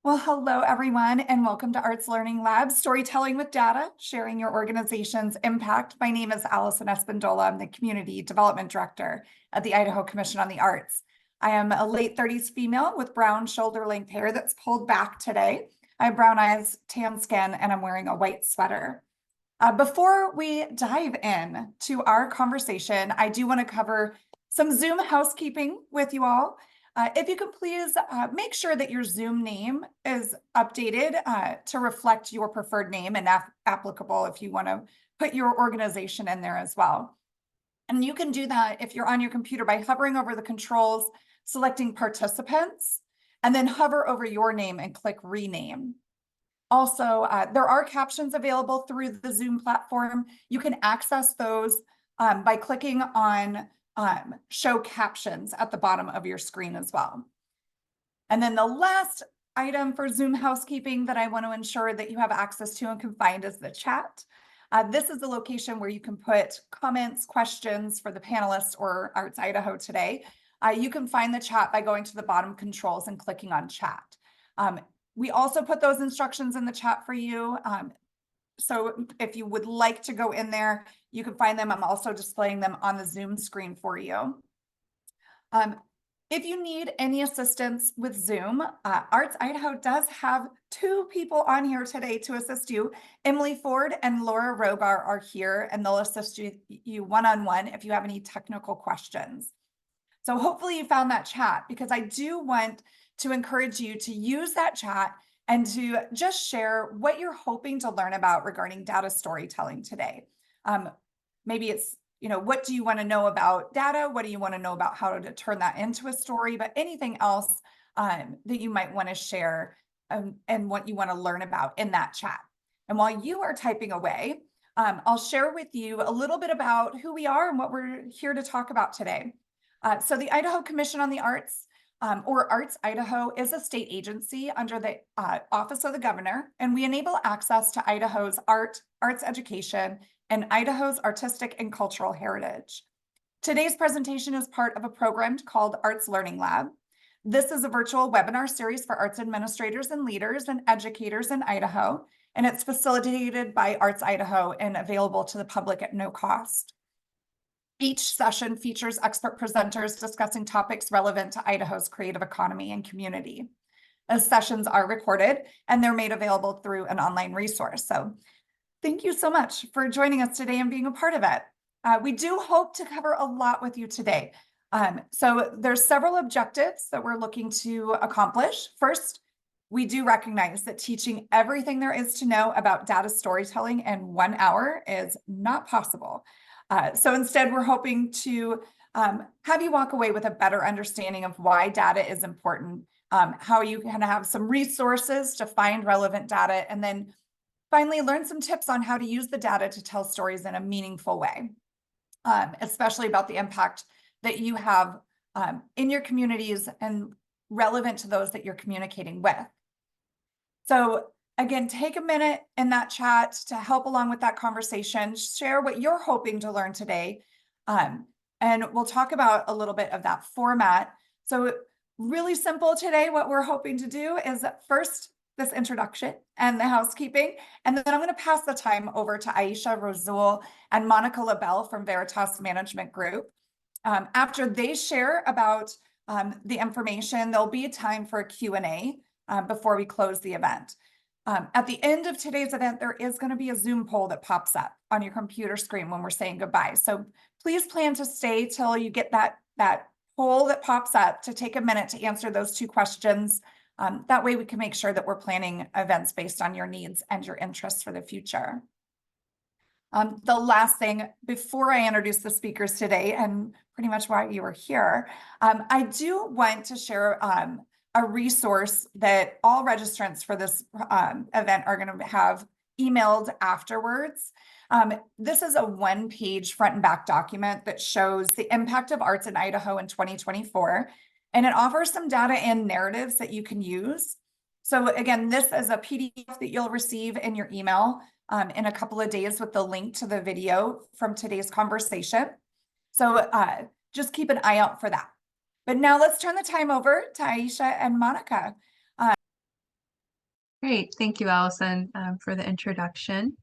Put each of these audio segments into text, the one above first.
Well, hello, everyone, and welcome to Arts Learning Lab, Storytelling with Data, sharing your organization's impact. My name is Allison Espindola. I'm the Community Development Director at the Idaho Commission on the Arts. I am a late 30s female with brown shoulder-length hair that's pulled back today. I have brown eyes, tan skin, and I'm wearing a white sweater. Before we dive in to our conversation, I do want to cover some Zoom housekeeping with you all. If you could please make sure that your Zoom name is updated to reflect your preferred name and applicable if you want to put your organization in there as well. And you can do that if you're on your computer by hovering over the controls, selecting participants, and then hover over your name and click rename. Also, there are captions available through the Zoom platform. You can access those by clicking on show captions at the bottom of your screen as well. And then the last item for Zoom housekeeping that I want to ensure that you have access to and can find is the chat. This is the location where you can put comments, questions for the panelists or Arts Idaho today. You can find the chat by going to the bottom controls and clicking on chat. We also put those instructions in the chat for you. So if you would like to go in there, you can find them. I'm also displaying them on the Zoom screen for you. If you need any assistance with Zoom, Arts Idaho does have two people on here today to assist you. Emily Ford and Laura Rogar are here, and they'll assist you one-on-one if you have any technical questions. So hopefully you found that chat, because I do want to encourage you to use that chat and to just share what you're hoping to learn about regarding data storytelling today. Maybe it's, what do you want to know about data? What do you want to know about how to turn that into a story? But anything else that you might want to share and what you want to learn about in that chat. And while you are typing away, I'll share with you a little bit about who we are and what we're here to talk about today. So the Idaho Commission on the Arts, or Arts Idaho, is a state agency under the Office of the Governor, and we enable access to Idaho's arts education, and Idaho's artistic and cultural heritage. Today's presentation is part of a program called Arts Learning Lab. This is a virtual webinar series for arts administrators and leaders and educators in Idaho, and it's facilitated by Arts Idaho and available to the public at no cost. Each session features expert presenters discussing topics relevant to Idaho's creative economy and community. As sessions are recorded and they're made available through an online resource. So thank you so much for joining us today and being a part of it. We do hope to cover a lot with you today. So there's several objectives that we're looking to accomplish. First, we do recognize that teaching everything there is to know about data storytelling in 1 hour is not possible. So instead, we're hoping to have you walk away with a better understanding of why data is important, how you can have some resources to find relevant data, and then finally learn some tips on how to use the data to tell stories in a meaningful way, especially about the impact that you have in your communities and relevant to those that you're communicating with. So again, take a minute in that chat to help along with that conversation, share what you're hoping to learn today. And we'll talk about a little bit of that format. So really simple today, what we're hoping to do is first, this introduction and the housekeeping. And then I'm going to pass the time over to Aisha Rozul and Monica LaBelle from Veritas Management Group. After they share about the information, there'll be a time for a Q&A before we close the event. At the end of today's event, there is going to be a Zoom poll that pops up on your computer screen when we're saying goodbye. So please plan to stay till you get that poll that pops up to take a minute to answer those two questions. That way we can make sure that we're planning events based on your needs and your interests for the future. The last thing before I introduce the speakers today and pretty much why you are here, I do want to share a resource that all registrants for this event are going to have emailed afterwards. This is a one-page front and back document that shows the impact of arts in Idaho in 2024, and it offers some data and narratives that you can use. So again, this is a PDF that you'll receive in your email in a couple of days with the link to the video from today's conversation. So just keep an eye out for that. But now let's turn the time over to Aisha and Monica. Great. Thank you, Allison, for the introduction.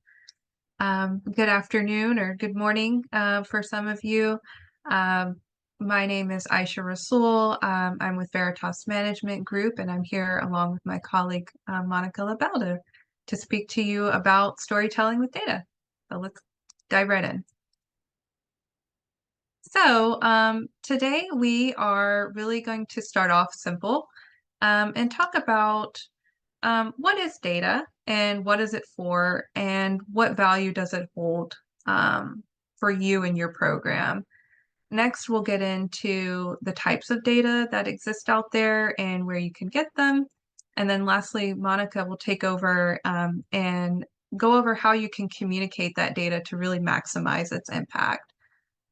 Good afternoon or good morning for some of you. Um, my name is Aisha Rasul. I'm with Veritas Management Group, and I'm here along with my colleague, Monica Labalda, to speak to you about storytelling with data. So let's dive right in. So today we are really going to start off simple and talk about what is data and what is it for and what value does it hold for you and your program. Next, we'll get into the types of data that exist out there and where you can get them. And then lastly, Monica will take over and go over how you can communicate that data to really maximize its impact.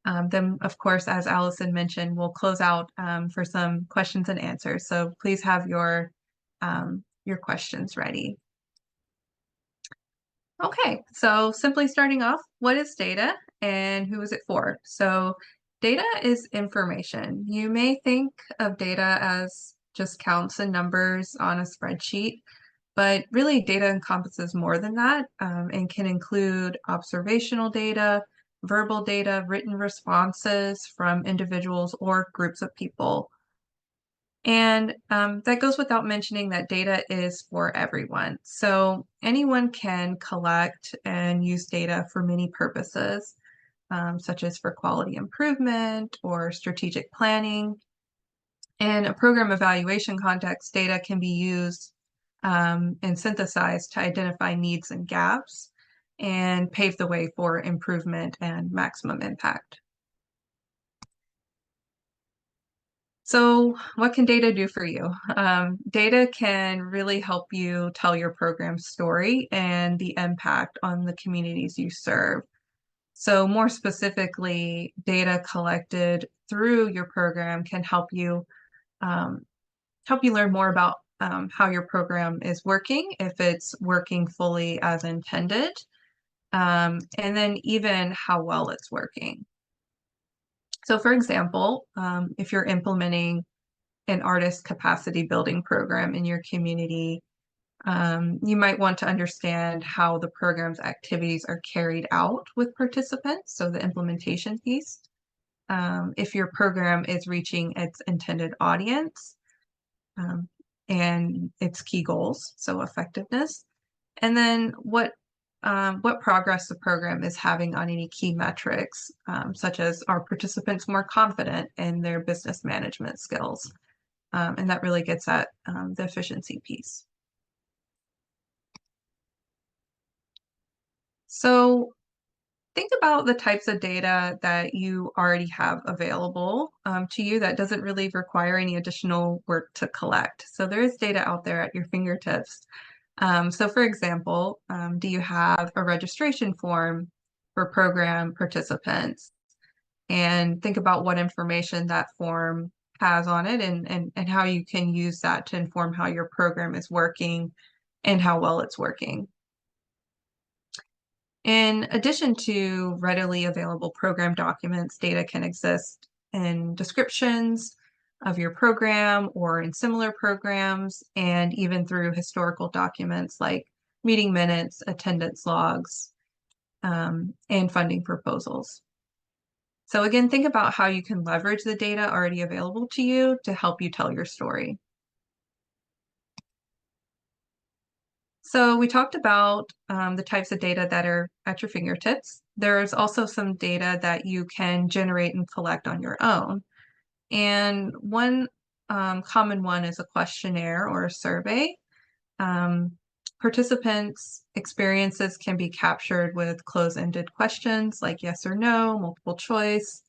Then, of course, as Allison mentioned, we'll close out for some questions and answers. So please have your questions ready. Okay, so simply starting off, what is data and who is it for? So data is information. You may think of data as just counts and numbers on a spreadsheet, but really data encompasses more than that and can include observational data, verbal data, written responses from individuals or groups of people. And that goes without mentioning that data is for everyone. So anyone can collect and use data for many purposes, such as for quality improvement or strategic planning. In a program evaluation context, data can be used and synthesized to identify needs and gaps and pave the way for improvement and maximum impact. So what can data do for you? Data can really help you tell your program's story and the impact on the communities you serve. So more specifically, data collected through your program can help you learn more about how your program is working, if it's working fully as intended, and then even how well it's working. So for example, if you're implementing an artist capacity building program in your community, you might want to understand how the program's activities are carried out with participants, so the implementation piece. If your program is reaching its intended audience and its key goals, so effectiveness, and then what progress the program is having on any key metrics, such as are participants more confident in their business management skills? And that really gets at the efficiency piece. So think about the types of data that you already have available to you that doesn't really require any additional work to collect. So there is data out there at your fingertips. So for example, do you have a registration form for program participants? And think about what information that form has on it and how you can use that to inform how your program is working and how well it's working. In addition to readily available program documents, data can exist in descriptions of your program or in similar programs, and even through historical documents like meeting minutes, attendance logs, and funding proposals. So again, think about how you can leverage the data already available to you to help you tell your story. So we talked about the types of data that are at your fingertips. There's also some data that you can generate and collect on your own. And one common one is a questionnaire or a survey. Participants' experiences can be captured with close-ended questions like yes or no, multiple choice,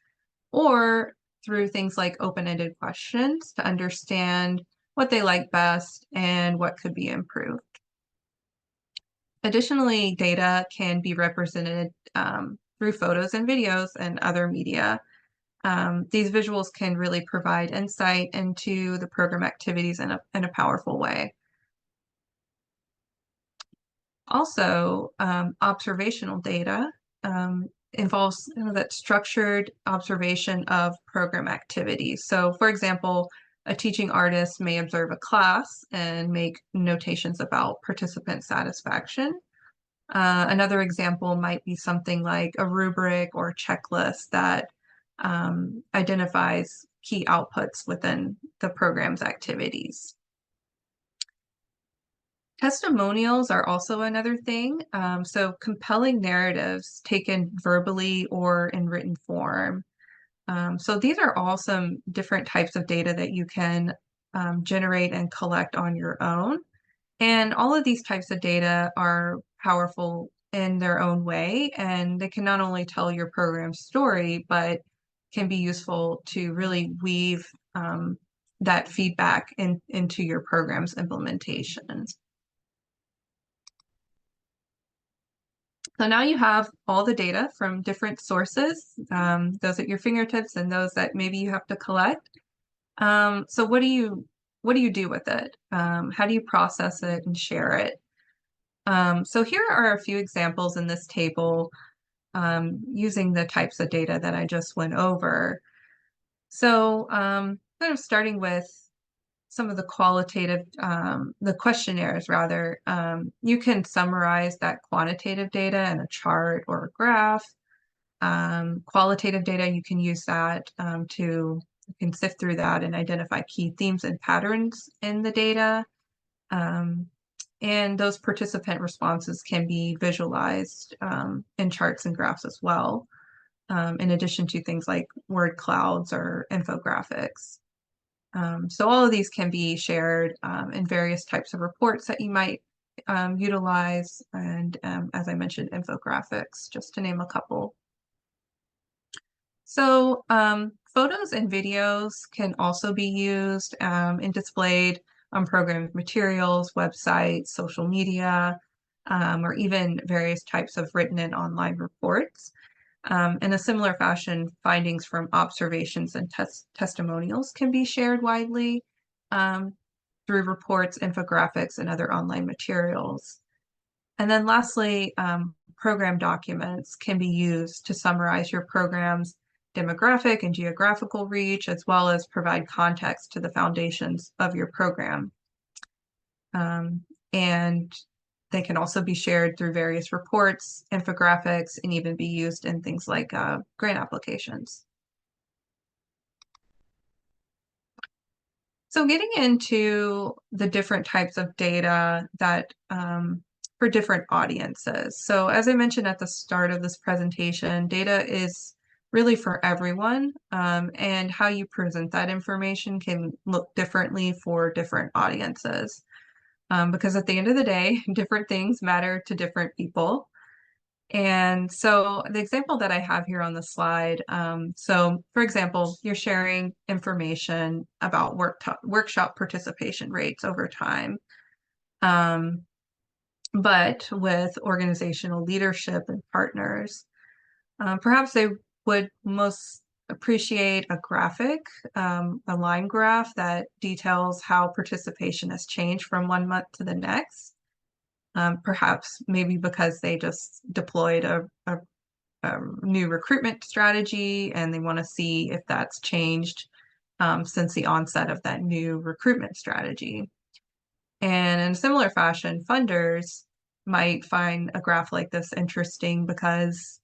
or through things like open-ended questions to understand what they like best and what could be improved. Additionally, data can be represented through photos and videos and other media. These visuals can really provide insight into the program activities in a powerful way. Also, observational data involves that structured observation of program activities. So, for example, A teaching artist may observe a class and make notations about participant satisfaction. Another example might be something like a rubric or checklist that identifies key outputs within the program's activities. Testimonials are also another thing. So compelling narratives taken verbally or in written form. So these are all some different types of data that you can generate and collect on your own. And all of these types of data are powerful in their own way, and they can not only tell your program's story, but can be useful to really weave that feedback into your program's implementation. So now you have all the data from different sources, those at your fingertips and those that maybe you have to collect. So what do you do with it? How do you process it and share it? So here are a few examples in this table using the types of data that I just went over. So kind of starting with some of the qualitative, the questionnaires rather, you can summarize that quantitative data in a chart or a graph. Qualitative data, you can use that you can sift through that and identify key themes and patterns in the data. And those participant responses can be visualized in charts and graphs as well, in addition to things like word clouds or infographics. So all of these can be shared in various types of reports that you might utilize, and as I mentioned, infographics, just to name a couple. So photos and videos can also be used and displayed on program materials, websites, social media, or even various types of written and online reports. In a similar fashion, findings from observations and testimonials can be shared widely through reports, infographics, and other online materials. And then lastly, program documents can be used to summarize your program's demographic and geographical reach, as well as provide context to the foundations of your program. And they can also be shared through various reports, infographics, and even be used in things like grant applications. So getting into the different types of data that for different audiences. So as I mentioned at the start of this presentation, data is really for everyone, and how you present that information can look differently for different audiences. Because at the end of the day, different things matter to different people. And so the example that I have here on the slide, so for example, you're sharing information about workshop participation rates over time. But with organizational leadership and partners, perhaps they would most appreciate a graphic, a line graph that details how participation has changed from one month to the next. Perhaps maybe because they just deployed a new recruitment strategy and they want to see if that's changed since the onset of that new recruitment strategy. And in a similar fashion, funders might find a graph like this interesting because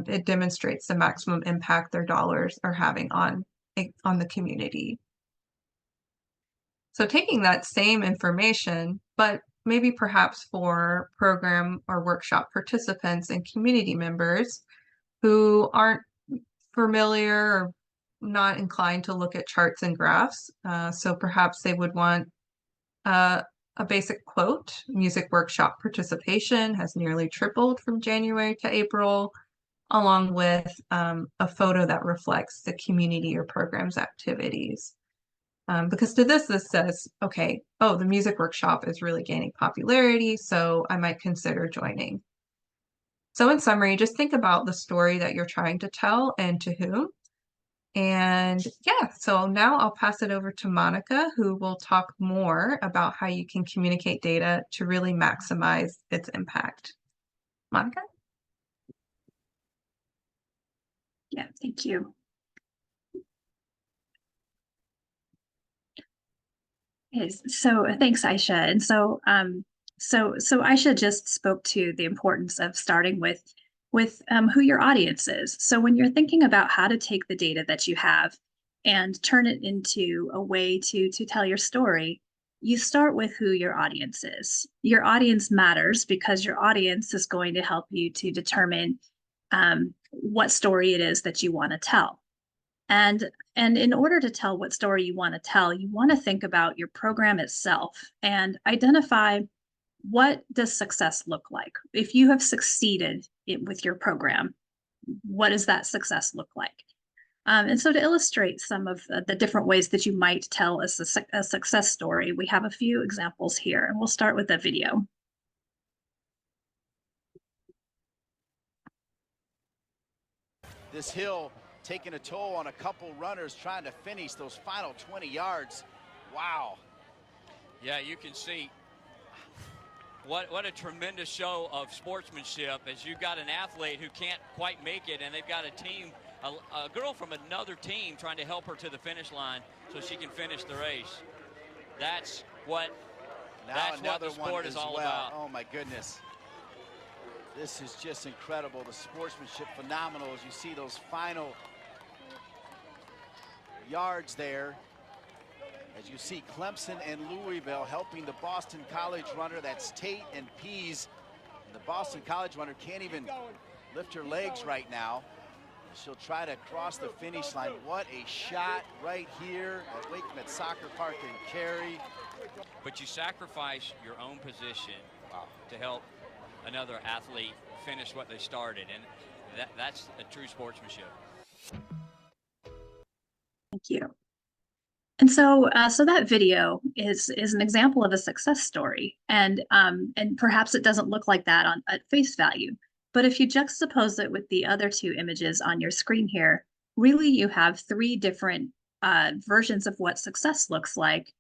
it demonstrates the maximum impact their dollars are having on the community. So taking that same information, but maybe perhaps for program or workshop participants and community members who aren't familiar or not inclined to look at charts and graphs. So perhaps they would want a basic quote: music workshop participation has nearly tripled from January to April, along with a photo that reflects the community or program's activities. Because to this says, okay, oh, the music workshop is really gaining popularity, so I might consider joining. So in summary, just think about the story that you're trying to tell and to whom. And yeah, so now I'll pass it over to Monica, who will talk more about how you can communicate data to really maximize its impact. Monica? Yeah, thank you. Yes. So thanks, Aisha. And so Aisha just spoke to the importance of starting with who your audience is. So when you're thinking about how to take the data that you have and turn it into a way to tell your story, you start with who your audience is. Your audience matters because your audience is going to help you to determine what story it is that you want to tell. And in order to tell what story you want to tell, you want to think about your program itself and identify, what does success look like? If you have succeeded with your program, what does that success look like? And so to illustrate some of the different ways that you might tell a success story, we have a few examples here, and we'll start with a video. This hill taking a toll on a couple runners trying to finish those final 20 yards. Wow. Yeah, you can see what a tremendous show of sportsmanship as you've got an athlete who can't quite make it, and they've got a team, a girl from another team trying to help her to the finish line so she can finish the race. That's what the sport is all about. Oh my goodness. This is just incredible. The sportsmanship phenomenal as you see those final yards there. As you see Clemson and Louisville helping the Boston College runner. That's Tate and Pease. And the Boston College runner can't even lift her legs right now. She'll try to cross the finish line. What a shot right here at Wakeman Soccer Park in Cary. But you sacrifice your own position to help another athlete finish what they started, and that's a true sportsmanship. Thank you. And so that video is an example of a success story, and perhaps it doesn't look like that at face value. But if you juxtapose it with the other two images on your screen here, really you have three different versions of what success looks like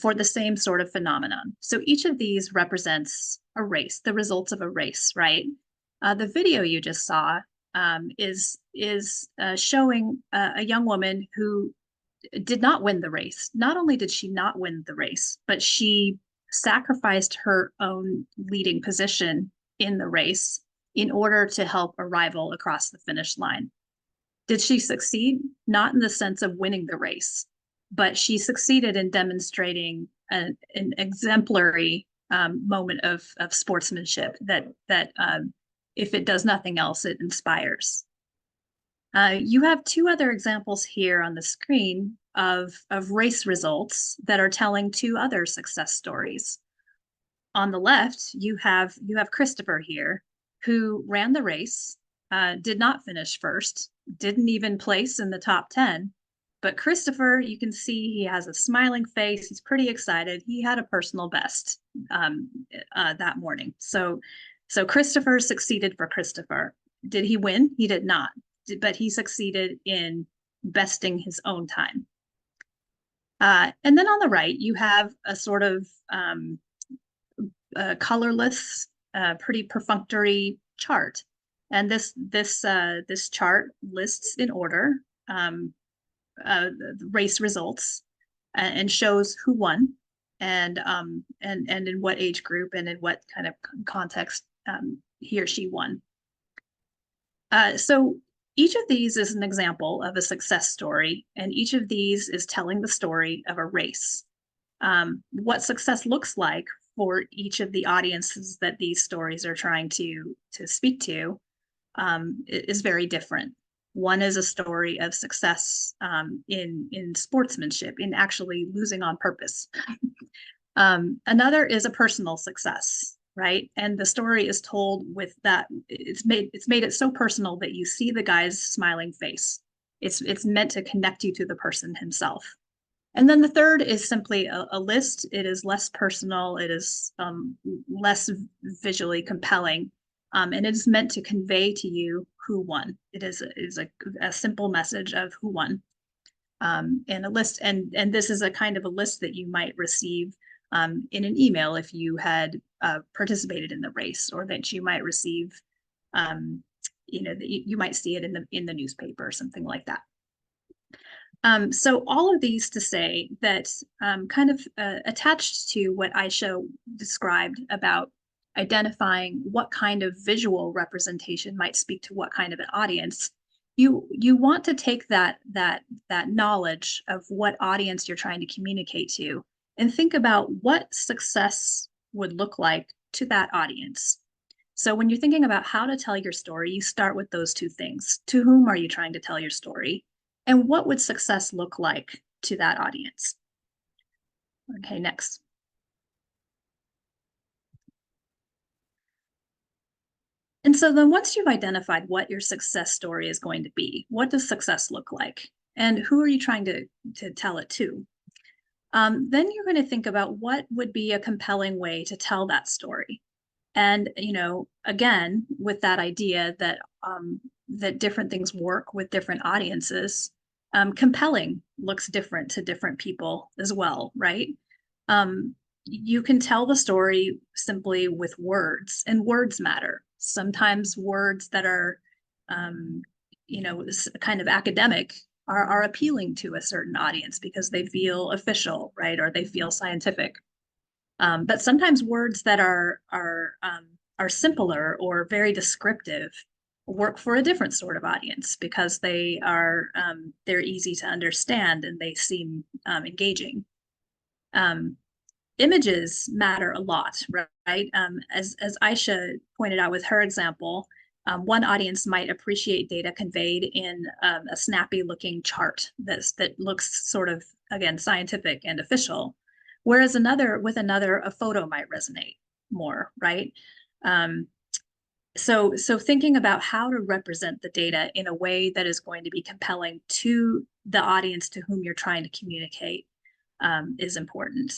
for the same sort of phenomenon. So each of these represents a race, the results of a race, right? The video you just saw is showing a young woman who did not win the race. Not only did she not win the race, but she sacrificed her own leading position in the race in order to help a rival across the finish line. Did she succeed? Not in the sense of winning the race, but she succeeded in demonstrating an exemplary moment of sportsmanship that if it does nothing else, it inspires. You have two other examples here on the screen of race results that are telling two other success stories. On the left, you have Christopher here, who ran the race, did not finish first, didn't even place in the top 10. But Christopher, you can see he has a smiling face. He's pretty excited. He had a personal best that morning. So Christopher succeeded for Christopher. Did he win? He did not. But he succeeded in besting his own time. And then on the right, you have a sort of colorless, pretty perfunctory chart. And this chart lists in order the race results and shows who won and in what age group and in what kind of context he or she won. So each of these is an example of a success story, and each of these is telling the story of a race. What success looks like for each of the audiences that these stories are trying to speak to is very different. One is a story of success in sportsmanship, in actually losing on purpose. Another is a personal success, right? And the story is told with that, it's made it so personal that you see the guy's smiling face. It's meant to connect you to the person himself. And then the third is simply a list. It is less personal. It is less visually compelling. And it is meant to convey to you who won. It is a simple message of who won. And a list, and this is a kind of a list that you might receive in an email if you had participated in the race, or that you might receive, you might see it in the newspaper or something like that. So all of these to say that kind of attached to what Aisha described about identifying what kind of visual representation might speak to what kind of an audience, you want to take that knowledge of what audience you're trying to communicate to and think about what success would look like to that audience. So when you're thinking about how to tell your story, you start with those two things. To whom are you trying to tell your story? And what would success look like to that audience? Okay, next. And so then once you've identified what your success story is going to be, what does success look like? And who are you trying to tell it to? Then you're going to think about what would be a compelling way to tell that story. And, you know, again, with that idea that that different things work with different audiences, compelling looks different to different people as well, right? You can tell the story simply with words, and words matter. Sometimes words that are, you know, kind of academic are appealing to a certain audience because they feel official, right? Or they feel scientific. But sometimes words that are simpler or very descriptive work for a different sort of audience because they are they're easy to understand and they seem engaging. Images matter a lot, right? As Aisha pointed out with her example, one audience might appreciate data conveyed in a snappy looking chart that looks sort of, again, scientific and official, whereas with another, a photo might resonate more, right? So thinking about how to represent the data in a way that is going to be compelling to the audience to whom you're trying to communicate is important.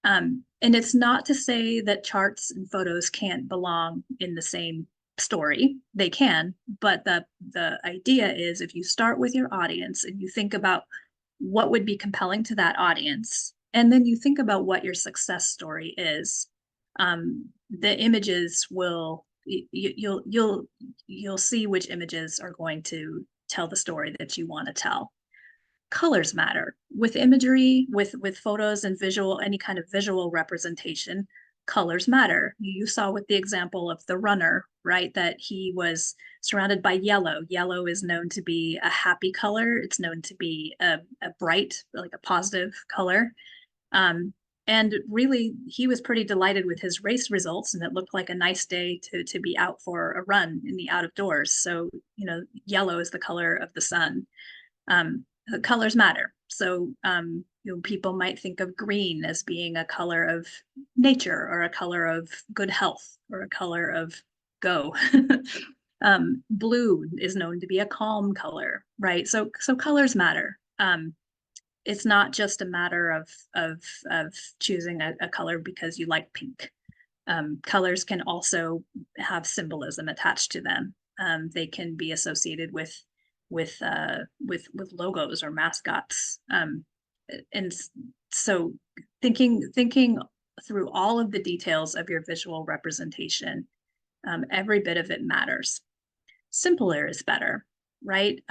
And it's not to say that charts and photos can't belong in the same story. They can, but the idea is if you start with your audience and you think about what would be compelling to that audience, and then you think about what your success story is, the images will you'll see which images are going to tell the story that you want to tell. Colors matter with imagery, with photos and visual, any kind of visual representation. Colors matter. You saw with the example of the runner, right, that he was surrounded by yellow. Yellow is known to be a happy color. It's known to be a bright, like a positive color. And really, he was pretty delighted with his race results, and it looked like a nice day to be out for a run in the out of doors. So, you know, yellow is the color of the sun. The colors matter. So, you know, people might think of green as being a color of nature or a color of good health or a color of go. Blue is known to be a calm color, right? So colors matter. It's not just a matter of choosing a color because you like pink. Colors can also have symbolism attached to them. They can be associated with logos or mascots. And so thinking through all of the details of your visual representation, every bit of it matters. Simpler is better, right?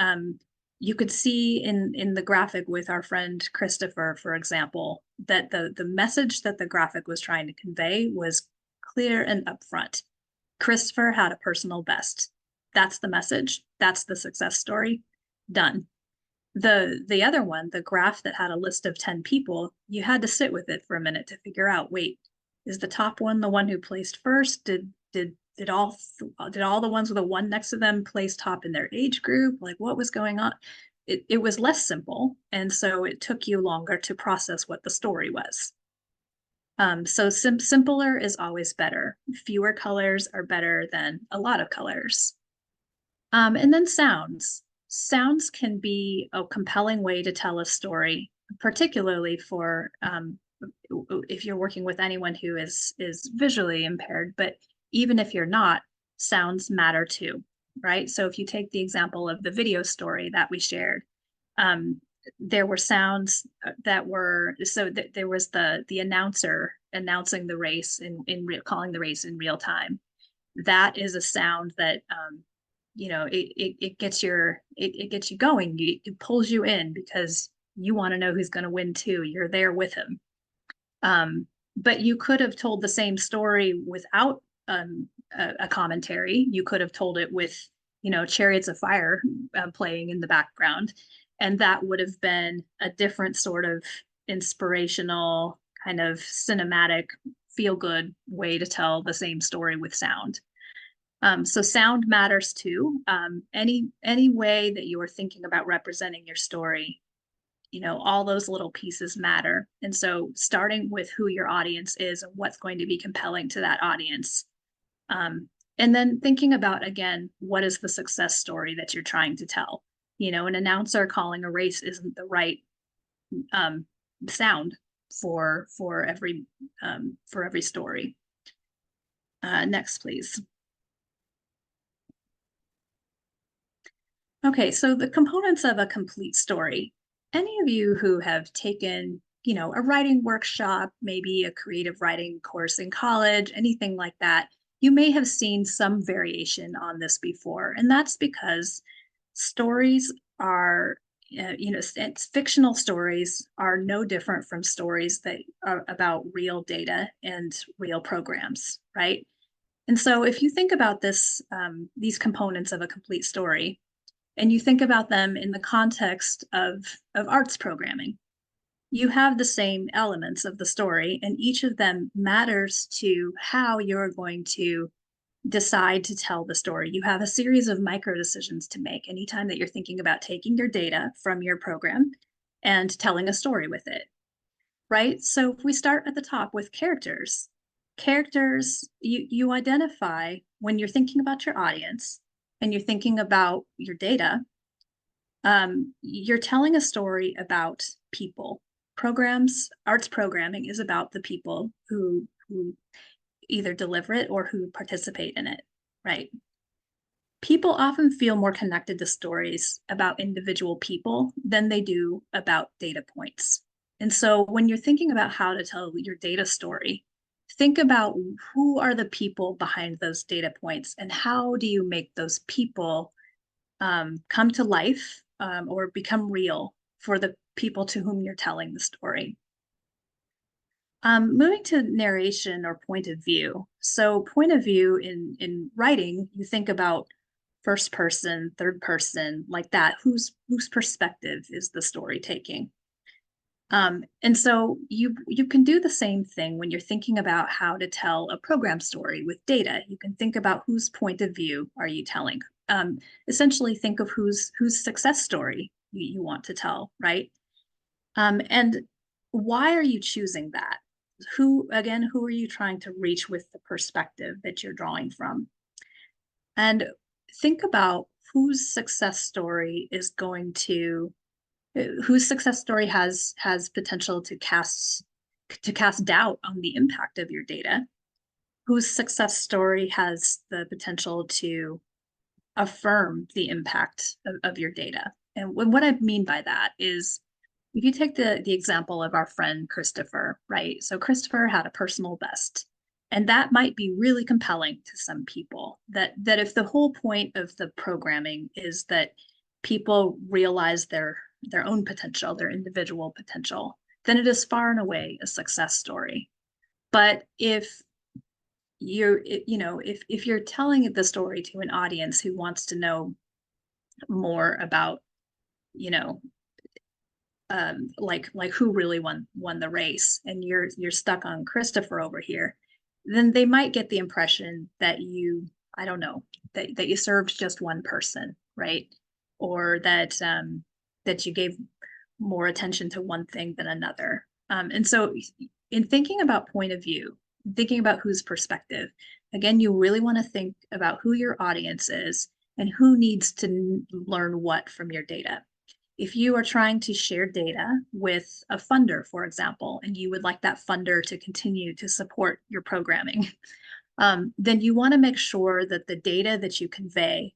You could see in the graphic with our friend Christopher, for example, that the message that the graphic was trying to convey was clear and upfront. Christopher had a personal best. That's the message. That's the success story. Done. The other one, the graph that had a list of 10 people, you had to sit with it for a minute to figure out, wait, is the top one the one who placed first? Did all the ones with a 1 next to them place top in their age group? Like, what was going on? It was less simple, and so it took you longer to process what the story was. So simpler is always better. Fewer colors are better than a lot of colors. And then sounds. Sounds can be a compelling way to tell a story, particularly for if you're working with anyone who is visually impaired, but even if you're not, sounds matter too, right? So if you take the example of the video story that we shared, there were sounds that were, so there was the announcer announcing the race calling the race in real time. That is a sound that it gets it gets you going. It pulls you in because you want to know who's going to win too. You're there with him. But you could have told the same story without a commentary. You could have told it with, Chariots of Fire playing in the background, and that would have been a different sort of inspirational, kind of cinematic, feel-good way to tell the same story with sound. So sound matters too. Any way that you are thinking about representing your story, all those little pieces matter. And so starting with who your audience is and what's going to be compelling to that audience. And then thinking about, again, what is the success story that you're trying to tell? An announcer calling a race isn't the right sound for every story. Next, please. Okay, so the components of a complete story. Any of you who have taken, a writing workshop, maybe a creative writing course in college, anything like that, you may have seen some variation on this before. And that's because stories are, fictional stories are no different from stories that are about real data and real programs, right? And so if you think about this, these components of a complete story, and you think about them in the context of arts programming, you have the same elements of the story, and each of them matters to how you're going to decide to tell the story. You have a series of micro decisions to make anytime that you're thinking about taking your data from your program and telling a story with it, right? So if we start at the top with characters, you identify when you're thinking about your audience and you're thinking about your data, you're telling a story about people. Arts programming is about the people who either deliver it or who participate in it, right? People often feel more connected to stories about individual people than they do about data points. And so when you're thinking about how to tell your data story, think about who are the people behind those data points and how do you make those people come to life or become real for the people to whom you're telling the story. Moving to narration or point of view. So point of view in writing, you think about first person, third person, like that. Whose perspective is the story taking? And so you can do the same thing when you're thinking about how to tell a program story with data. You can think about whose point of view are you telling. Essentially think of whose success story you want to tell, right? And why are you choosing that? Who are you trying to reach with the perspective that you're drawing from? And think about whose success story has potential to cast doubt on the impact of your data, whose success story has the potential to affirm the impact of your data. And what I mean by that is, if you take the example of our friend Christopher, right? So Christopher had a personal best, and that might be really compelling to some people, that if the whole point of the programming is that people realize their own potential, their individual potential, then it is far and away a success story. But if you're telling the story to an audience who wants to know more about, like who really won the race, and you're stuck on Christopher over here, then they might get the impression that I don't know, that you served just one person, right? Or that you gave more attention to one thing than another. And so in thinking about point of view, thinking about whose perspective, again, you really want to think about who your audience is and who needs to learn what from your data. If you are trying to share data with a funder, for example, and you would like that funder to continue to support your programming, then you want to make sure that the data that you convey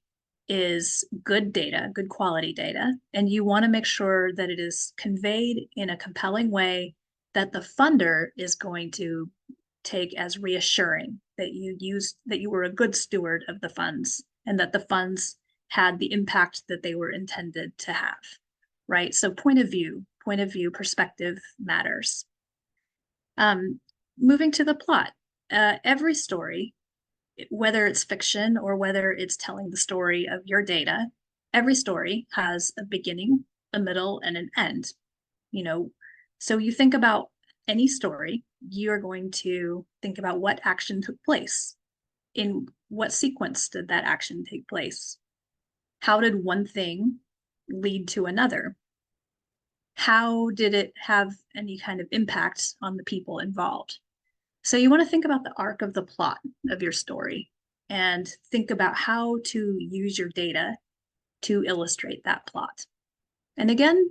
is good data, good quality data, and you want to make sure that it is conveyed in a compelling way that the funder is going to take as reassuring, that you were a good steward of the funds, and that the funds had the impact that they were intended to have, right? So point of view, perspective matters. Moving to the plot, every story, whether it's fiction or whether it's telling the story of your data, every story has a beginning, a middle, and an end. You know, so you think about any story, you are going to think about what action took place. In what sequence did that action take place? How did one thing lead to another? How did it have any kind of impact on the people involved? So you want to think about the arc of the plot of your story and think about how to use your data to illustrate that plot. And again,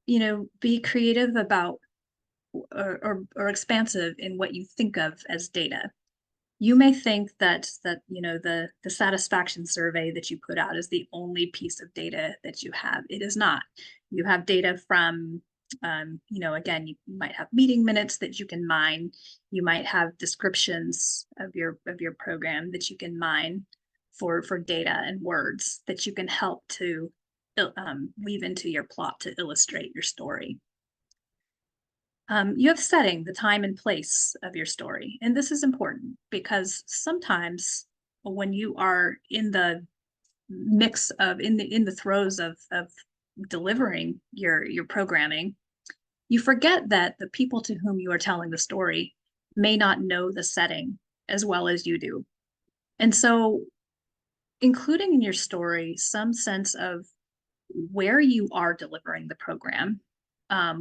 you know, be creative about or expansive in what you think of as data. You may think that you know the satisfaction survey that you put out is the only piece of data that you have. It is not. You have data from you know, again, you might have meeting minutes that you can mine. You might have descriptions of your program that you can mine for data and words that you can help to weave into your plot to illustrate your story. You have setting, the time and place of your story. And this is important because sometimes when you are in the mix of, in the throes of delivering your programming, you forget that the people to whom you are telling the story may not know the setting as well as you do. And so including in your story some sense of where you are delivering the program,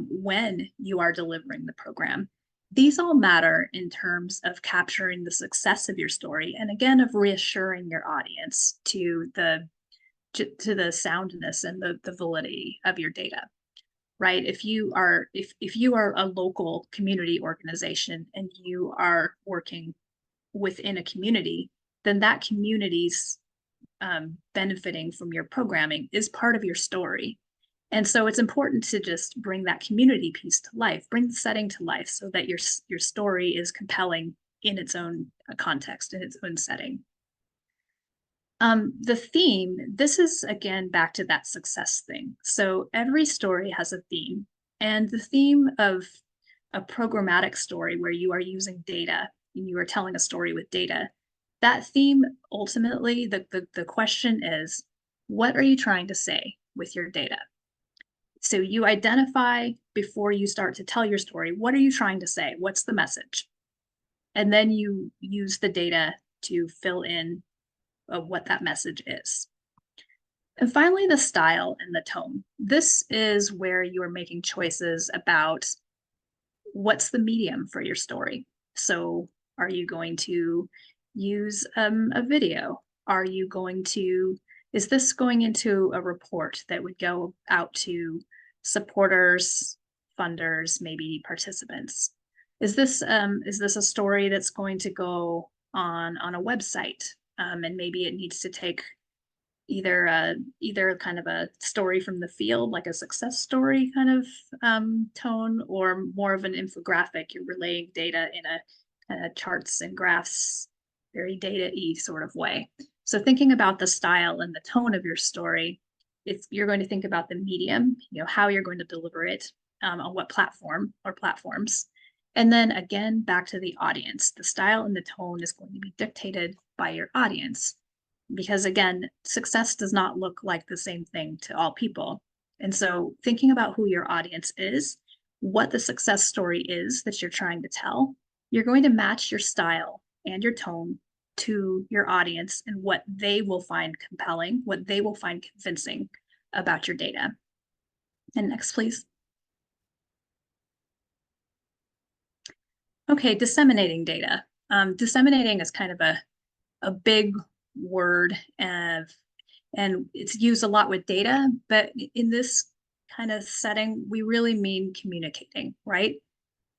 when you are delivering the program, these all matter in terms of capturing the success of your story, and again, of reassuring your audience to the soundness and the validity of your data, right? If you are a local community organization and you are working within a community, then that community's benefiting from your programming is part of your story. And so it's important to just bring that community piece to life, bring the setting to life so that your story is compelling in its own context, in its own setting. The theme, this is again back to that success thing. So every story has a theme, and the theme of a programmatic story where you are using data and you are telling a story with data, that theme ultimately, the question is, what are you trying to say with your data? So you identify before you start to tell your story, what are you trying to say? What's the message? And then you use the data to fill in what that message is. And finally, the style and the tone. This is where you are making choices about what's the medium for your story. So are you going to use a video? Are you going to, is this going into a report that would go out to supporters, funders, maybe participants? Is this a story that's going to go on a website? And maybe it needs to take either kind of a story from the field, like a success story kind of tone, or more of an infographic. You're relaying data in a kind of charts and graphs, very data-y sort of way. So thinking about the style and the tone of your story, you're going to think about the medium, you know, how you're going to deliver it, on what platform or platforms. And then again, back to the audience. The style and the tone is going to be dictated by your audience. Because again, success does not look like the same thing to all people. And so thinking about who your audience is, what the success story is that you're trying to tell, you're going to match your style and your tone to your audience and what they will find compelling, what they will find convincing about your data. And next, please. Okay, disseminating data. Disseminating is kind of a big word, and it's used a lot with data, but in this kind of setting, we really mean communicating, right?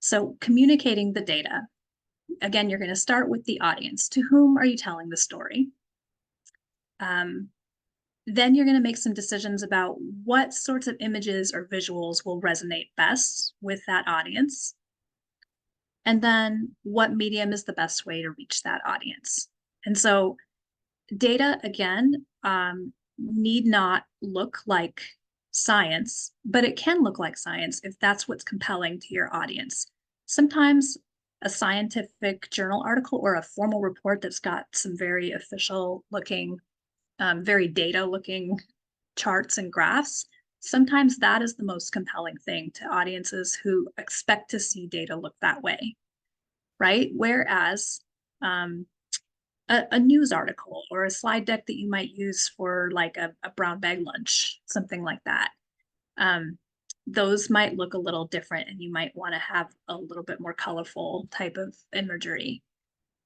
So communicating the data. Again, you're going to start with the audience. To whom are you telling the story? Then you're going to make some decisions about what sorts of images or visuals will resonate best with that audience. And then what medium is the best way to reach that audience. And so data, again, need not look like science, but it can look like science if that's what's compelling to your audience. Sometimes a scientific journal article or a formal report that's got some very official looking, very data looking charts and graphs, sometimes that is the most compelling thing to audiences who expect to see data look that way, right? Whereas a news article or a slide deck that you might use for like a brown bag lunch, something like that, those might look a little different, and you might want to have a little bit more colorful type of imagery.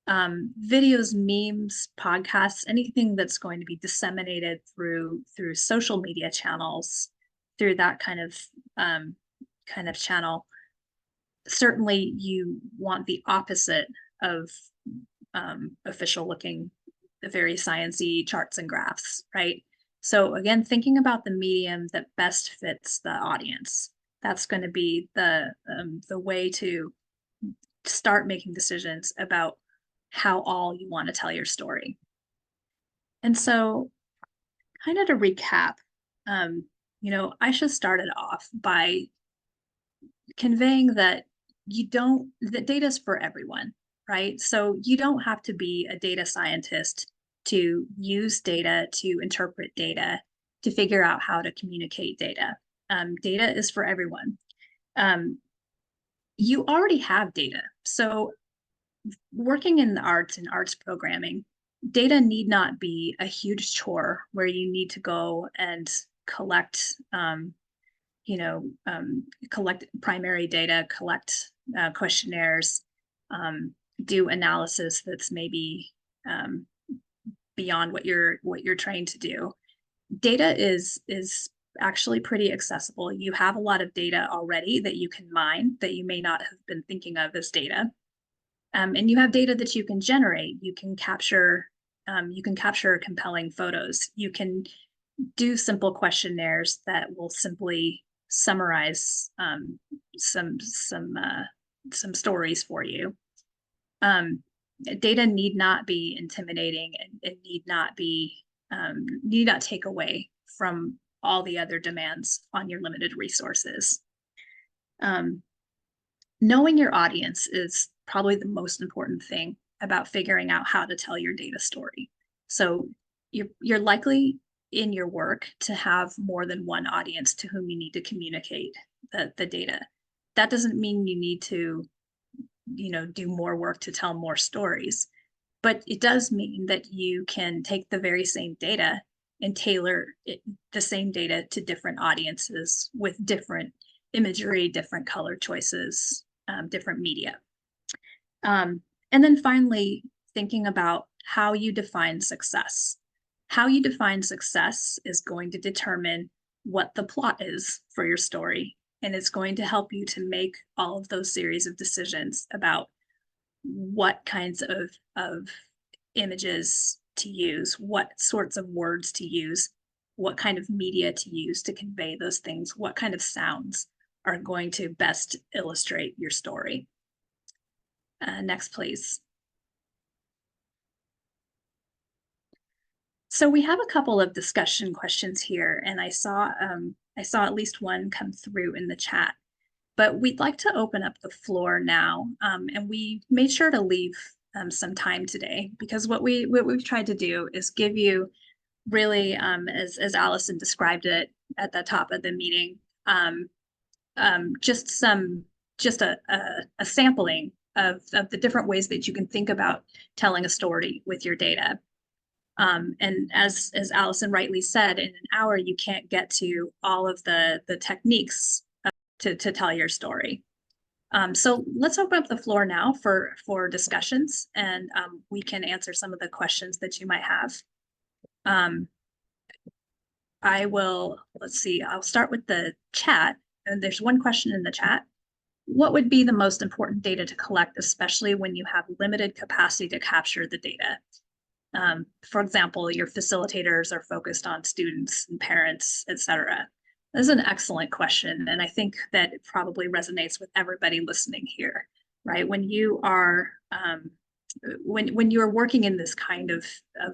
Videos, memes, podcasts, anything that's going to be disseminated through social media channels, through that kind of channel. Certainly, you want the opposite of official looking, very sciencey charts and graphs, right? So again, thinking about the medium that best fits the audience, that's going to be the way to start making decisions about how all you want to tell your story. And so, kind of to recap, Aisha started off by conveying that that data is for everyone, right? So you don't have to be a data scientist to use data, to interpret data, to figure out how to communicate data. Data is for everyone. You already have data. So working in the arts and arts programming, data need not be a huge chore where you need to go and collect collect primary data, collect questionnaires, do analysis that's maybe beyond what you're trained to do. Data is actually pretty accessible. You have a lot of data already that you can mine that you may not have been thinking of as data. And you have data that you can generate. You can capture compelling photos. You can do simple questionnaires that will simply summarize some stories for you. Data need not be intimidating, and it need not take away from all the other demands on your limited resources. Knowing your audience is probably the most important thing about figuring out how to tell your data story. So you're likely in your work to have more than one audience to whom you need to communicate the data. That doesn't mean you need to, do more work to tell more stories, but it does mean that you can take the very same data and tailor the same data to different audiences with different imagery, different color choices, different media. And then finally, thinking about how you define success. How you define success is going to determine what the plot is for your story, and it's going to help you to make all of those series of decisions about what kinds of images to use, what sorts of words to use, what kind of media to use to convey those things, what kind of sounds are going to best illustrate your story. Next, please. So we have a couple of discussion questions here, and I saw at least one come through in the chat, but we'd like to open up the floor now, and we made sure to leave some time today, because what we've tried to do is give you really, as Allison described it at the top of the meeting, just a sampling of the different ways that you can think about telling a story with your data. And as Allison rightly said, in an hour, you can't get to all of the techniques to tell your story. So let's open up the floor now for discussions, and we can answer some of the questions that you might have. Let's see, I'll start with the chat. And there's one question in the chat. What would be the most important data to collect, especially when you have limited capacity to capture the data? For example, your facilitators are focused on students and parents, etc. This is an excellent question, and I think that it probably resonates with everybody listening here, right? When you are when you are working in this kind of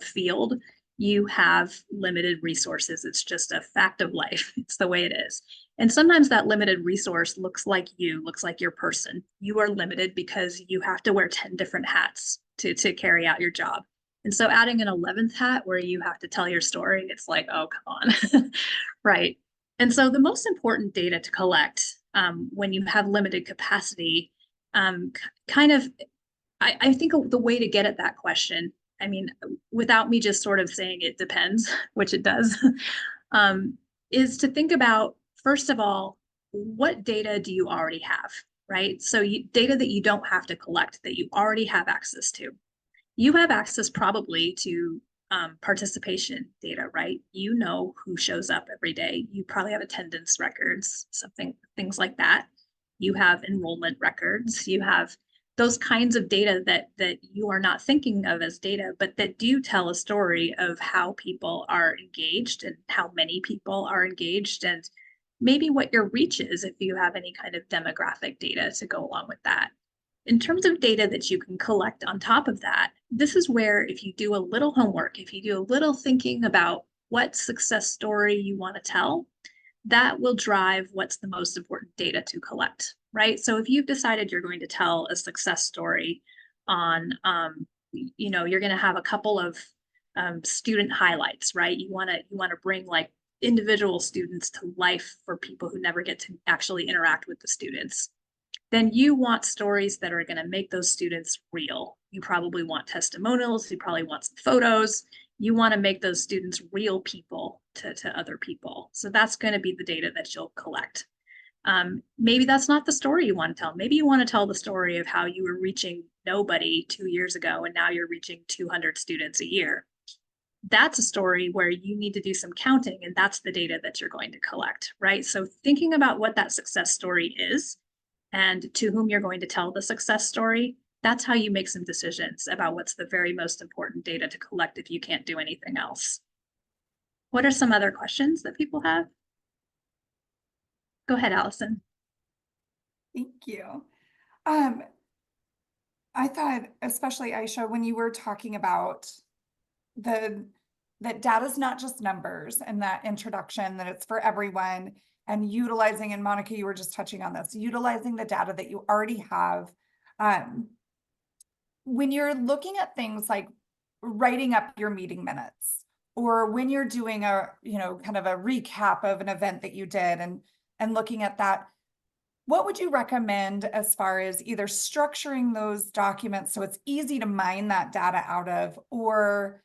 field, you have limited resources. It's just a fact of life. It's the way it is. And sometimes that limited resource looks like your person. You are limited because you have to wear 10 different hats to carry out your job. And so adding an 11th hat where you have to tell your story, it's like, oh, come on. Right. And so the most important data to collect when you have limited capacity, I think the way to get at that question, I mean, without me just sort of saying it depends, which it does, is to think about, first of all, what data do you already have, right? So data that you don't have to collect, that you already have access to. You have access probably to participation data, right? You know who shows up every day. You probably have attendance records, things like that. You have enrollment records. You have those kinds of data that you are not thinking of as data, but that do tell a story of how people are engaged and how many people are engaged, and maybe what your reach is if you have any kind of demographic data to go along with that. In terms of data that you can collect on top of that, this is where if you do a little homework, if you do a little thinking about what success story you want to tell, that will drive what's the most important data to collect, right? So if you've decided you're going to tell a success story on, you're going to have a couple of student highlights, right? You want to bring like individual students to life for people who never get to actually interact with the students. Then you want stories that are going to make those students real. You probably want testimonials. You probably want some photos. You want to make those students real people to other people. So that's going to be the data that you'll collect. Maybe that's not the story you want to tell. Maybe you want to tell the story of how you were reaching nobody 2 years ago and now you're reaching 200 students a year. That's a story where you need to do some counting, and that's the data that you're going to collect, right? So thinking about what that success story is and to whom you're going to tell the success story, that's how you make some decisions about what's the very most important data to collect if you can't do anything else. What are some other questions that people have? Go ahead, Allison. Thank you. I thought, especially Aisha, when you were talking about that data is not just numbers, and that introduction, that it's for everyone, and utilizing, and Monica, you were just touching on this, utilizing the data that you already have. When you're looking at things like writing up your meeting minutes, or when you're doing a, kind of a recap of an event that you did, and looking at that, what would you recommend as far as either structuring those documents so it's easy to mine that data out of, or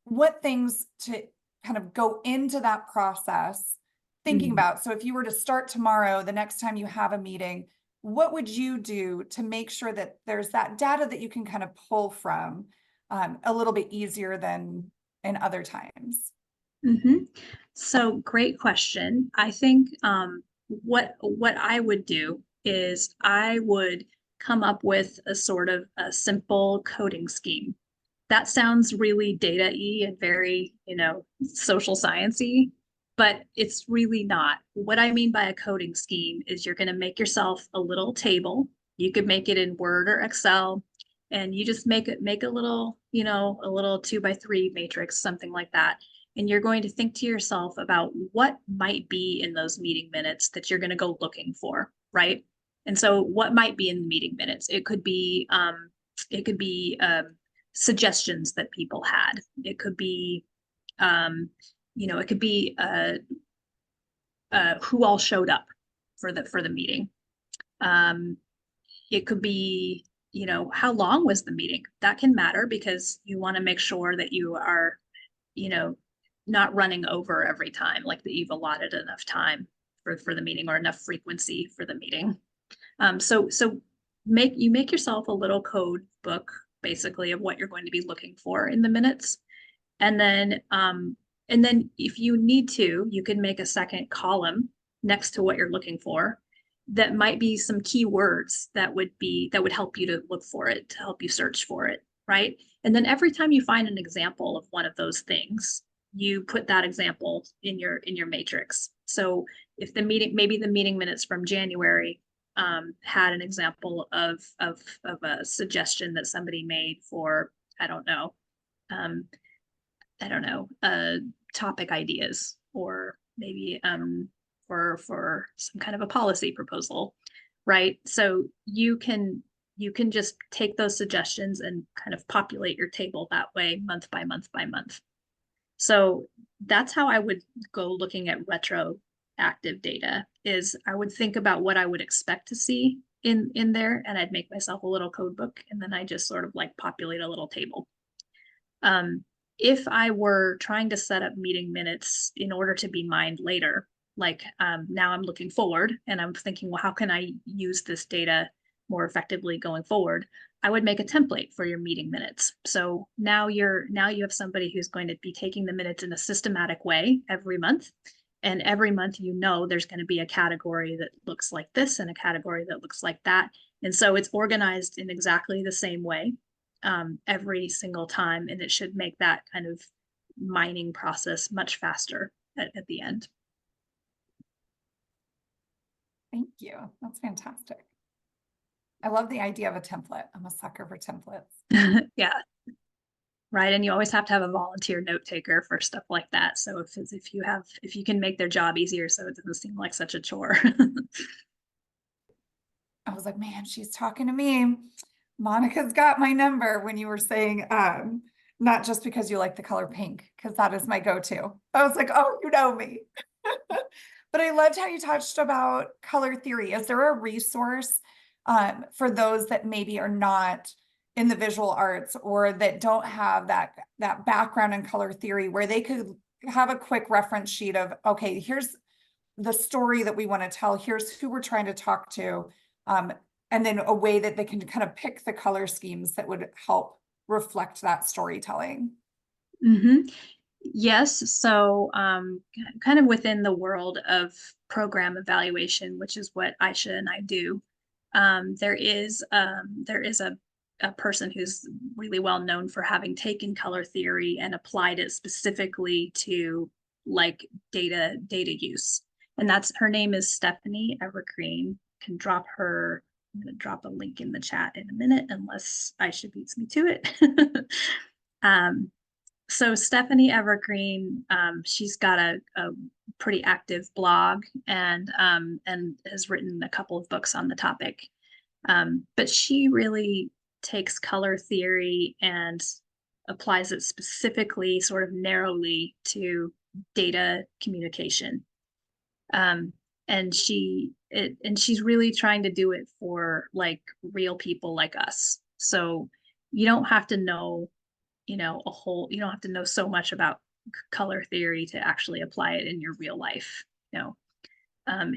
what things to kind of go into that process thinking about? So if you were to start tomorrow, the next time you have a meeting, what would you do to make sure that there's that data that you can kind of pull from a little bit easier than in other times? So great question. I think what I would do is I would come up with a sort of a simple coding scheme. That sounds really data-y and very, social science-y, but it's really not. What I mean by a coding scheme is you're going to make yourself a little table. You could make it in Word or Excel, and you just make a little, a little 2x3 matrix, something like that. And you're going to think to yourself about what might be in those meeting minutes that you're going to go looking for, right? And so what might be in the meeting minutes? It could be suggestions that people had. It could be, it could be who all showed up for the meeting. It could be, how long was the meeting? That can matter because you want to make sure that you are, not running over every time, like that you've allotted enough time for the meeting or enough frequency for the meeting. So make yourself a little code book, basically, of what you're going to be looking for in the minutes. And then if you need to, you can make a second column next to what you're looking for. That might be some keywords that would help you to look for it, to help you search for it, right? And then every time you find an example of one of those things, you put that example in your matrix. So if maybe the meeting minutes from January had an example of a suggestion that somebody made for, I don't know, I don't know, topic ideas, or maybe for some kind of a policy proposal, right? So you can just take those suggestions and kind of populate your table that way, month by month by month. So that's how I would go looking at retroactive data. Is I would think about what I would expect to see in there, and I'd make myself a little code book, and then I just sort of like populate a little table. If I were trying to set up meeting minutes in order to be mined later, like now I'm looking forward and I'm thinking, well, how can I use this data more effectively going forward? I would make a template for your meeting minutes. So now you have somebody who's going to be taking the minutes in a systematic way every month. And every month, there's going to be a category that looks like this and a category that looks like that. And so it's organized in exactly the same way every single time, and it should make that kind of mining process much faster at the end. Thank you. That's fantastic. I love the idea of a template. I'm a sucker for templates. Yeah. Right. And you always have to have a volunteer note taker for stuff like that. So if you can make their job easier so it doesn't seem like such a chore. I was like, man, she's talking to me. Monica's got my number when you were saying, not just because you like the color pink, because that is my go-to. I was like, oh, you know me. But I loved how you touched about color theory. Is there a resource for those that maybe are not in the visual arts or that don't have that background in color theory, where they could have a quick reference sheet of, okay, here's the story that we want to tell, here's who we're trying to talk to, and then a way that they can kind of pick the color schemes that would help reflect that storytelling? Mm-hmm. Yes. So kind of within the world of program evaluation, which is what Aisha and I do, there is a person who's really well known for having taken color theory and applied it specifically to like data use. And her name is Stephanie Evergreen. I'm going to drop a link in the chat in a minute, unless Aisha beats me to it. So Stephanie Evergreen, she's got a pretty active blog and has written a couple of books on the topic. But she really takes color theory and applies it specifically, sort of narrowly, to data communication. And she's really trying to do it for like real people like us. So you don't have to know, you don't have to know so much about color theory to actually apply it in your real life.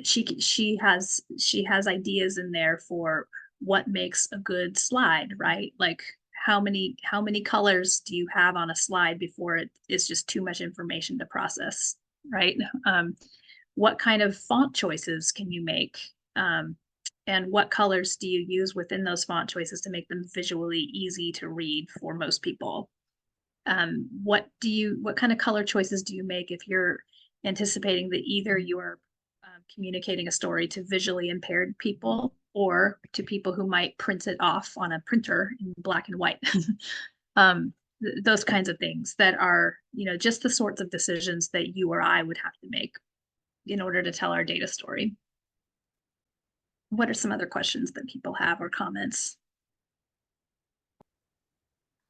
She has ideas in there for what makes a good slide, right? Like how many colors do you have on a slide before it is just too much information to process, right? What kind of font choices can you make? And what colors do you use within those font choices to make them visually easy to read for most people? What kind of color choices do you make if you're anticipating that either you're communicating a story to visually impaired people or to people who might print it off on a printer in black and white? Those kinds of things that are, just the sorts of decisions that you or I would have to make in order to tell our data story. What are some other questions that people have or comments?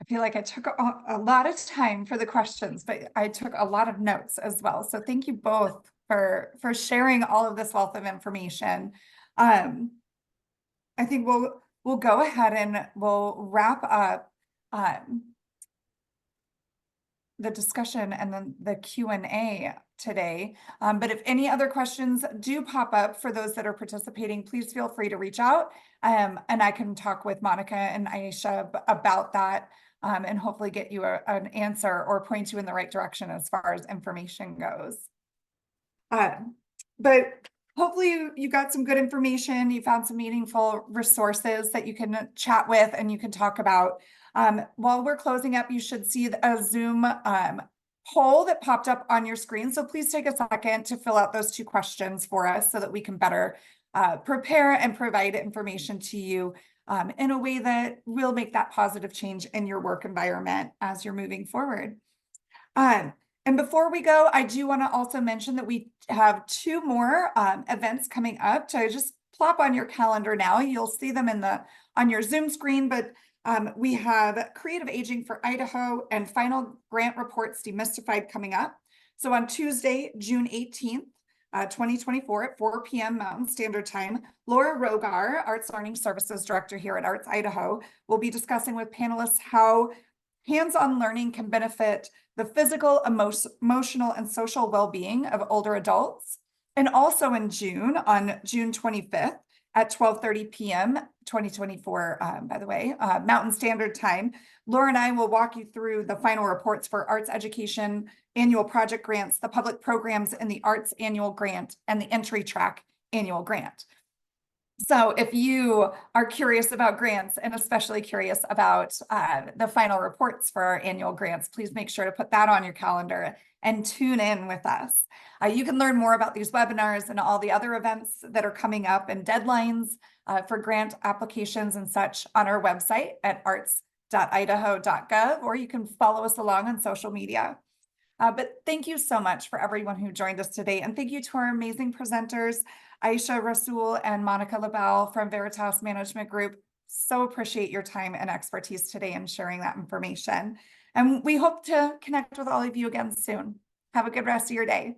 I feel like I took a lot of time for the questions, but I took a lot of notes as well. So thank you both for sharing all of this wealth of information. I think we'll go ahead and we'll wrap up the discussion and then the Q&A today. But if any other questions do pop up for those that are participating, please feel free to reach out and I can talk with Monica and Aisha about that and hopefully get you an answer or point you in the right direction as far as information goes. But hopefully you got some good information. You found some meaningful resources that you can chat with and you can talk about. While we're closing up, you should see a Zoom poll that popped up on your screen. So please take a second to fill out those 2 questions for us so that we can better prepare and provide information to you in a way that will make that positive change in your work environment as you're moving forward. And before we go, I do want to also mention that we have 2 more events coming up. So just plop on your calendar now. You'll see them on your Zoom screen, but we have Creative Aging for Idaho and Final Grant Reports Demystified coming up. So on Tuesday, June 18th, 2024 at 4 p.m. Mountain Standard Time, Laura Rogar, Arts Learning Services Director here at Arts Idaho, will be discussing with panelists how hands-on learning can benefit the physical, emotional, and social well-being of older adults. And also in June, on June 25th at 12:30 p.m. 2024, by the way, Mountain Standard Time, Laura and I will walk you through the final reports for arts education, annual project grants, the public programs in the arts annual grant, and the entry track annual grant. So if you are curious about grants and especially curious about the final reports for our annual grants, please make sure to put that on your calendar and tune in with us. You can learn more about these webinars and all the other events that are coming up and deadlines for grant applications and such on our website at arts.idaho.gov, or you can follow us along on social media. But thank you so much for everyone who joined us today. And thank you to our amazing presenters, Aisha Rasul and Monica LaBelle from Veritas Management Group. So appreciate your time and expertise today and sharing that information. And we hope to connect with all of you again soon. Have a good rest of your day.